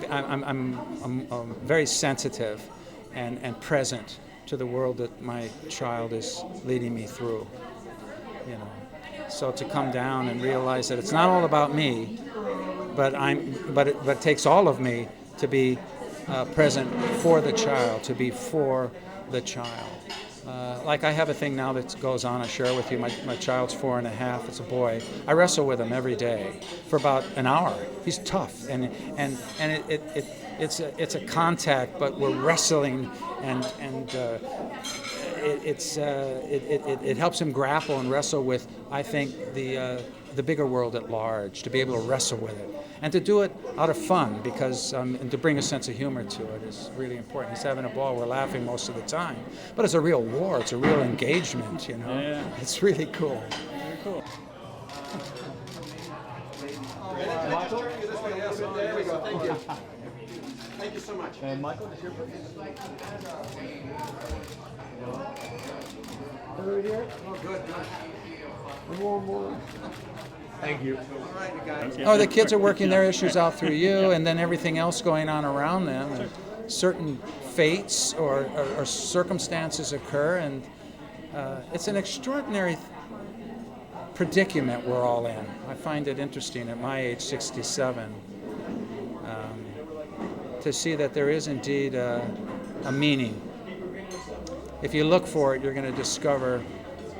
I'm very sensitive and present to the world that my child is leading me through. You know, so to come down and realize that it's not all about me, but it takes all of me to be present for the child, to be for the child. Like I have a thing now that goes on, I share with you. My child's 4.5, it's a boy. I wrestle with him every day for about an hour. He's tough, and it's a contact, but we're wrestling, and it helps him grapple and wrestle with, I think, the bigger world at large, to be able to wrestle with it. And to do it out of fun, because and to bring a sense of humor to it is really important. He's having a ball, we're laughing most of the time. But it's a real war, it's a real engagement, you know. Yeah. It's really cool. Very cool. Michael? There we go, thank you. Thank you so much. And Michael, does your Over here? Oh, good. More. Thank you. All right, you guys. Oh, the kids are working their issues out through you, and then everything else going on around them. And certain fates or circumstances occur, and it's an extraordinary predicament we're all in. I find it interesting at my age, 67, to see that there is indeed a meaning. If you look for it, you're going to discover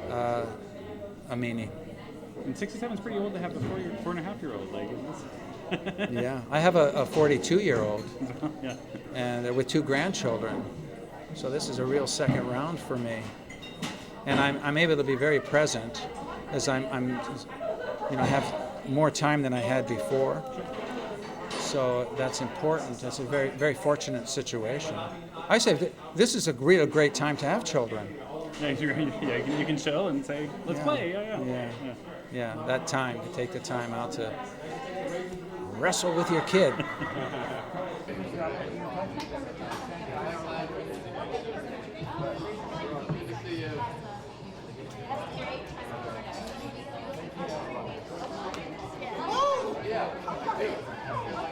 a meaning. And 67 is pretty old to have a 4.5-year-old. Like, Yeah, I have a 42-year-old, yeah. and with 2 grandchildren. So this is a real second round for me, and I'm able to be very present, as I have more time than I had before. So that's important. That's a very, very fortunate situation. I say this is a real great time to have children. Yeah, you can chill and say, let's play. Yeah, that time, to take the time out to wrestle with your kid.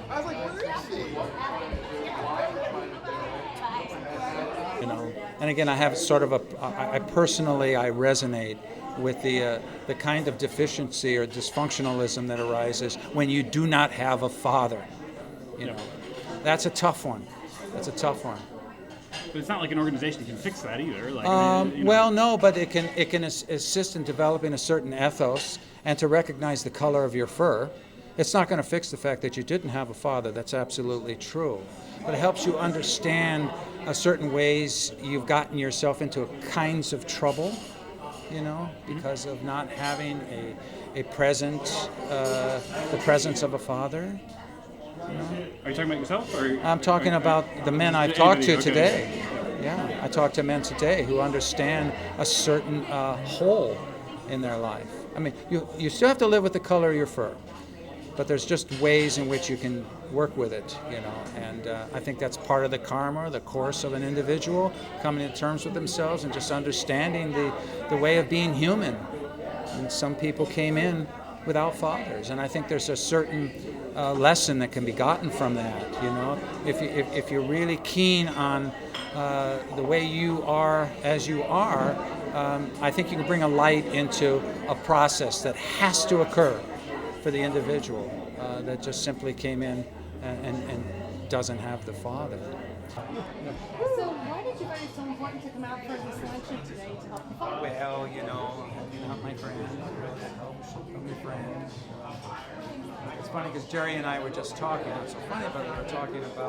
I was like, where is she? You know, and again, I have sort of I personally resonate with the kind of deficiency or dysfunctionalism that arises when you do not have a father. You know, that's a tough one. That's a tough one. But it's not like an organization can fix that either. Like, well, no, but it can assist in developing a certain ethos and to recognize the color of your fur. It's not going to fix the fact that you didn't have a father. That's absolutely true. But it helps you understand certain ways you've gotten yourself into kinds of trouble, you know, because of not having the presence of a father. You know? Are you talking about yourself? Or I'm talking about the men I've talked to today. Yeah, I talked to men today who understand a certain hole in their life. I mean, you still have to live with the color of your fur, but there's just ways in which you can work with it, you know, and I think that's part of the karma, the course of an individual, coming to terms with themselves and just understanding the way of being human. And some people came in without fathers, and I think there's a certain lesson that can be gotten from that, you know. If you're really keen on the way you are as you are, I think you can bring a light into a process that has to occur for the individual that just simply came in and doesn't have the father. So why did you find it so important to come out for the selection today to help the father? Well, you know, not my friend, that helps from your friends. It's funny because Jerry and I were just talking. It's so funny, but we were talking about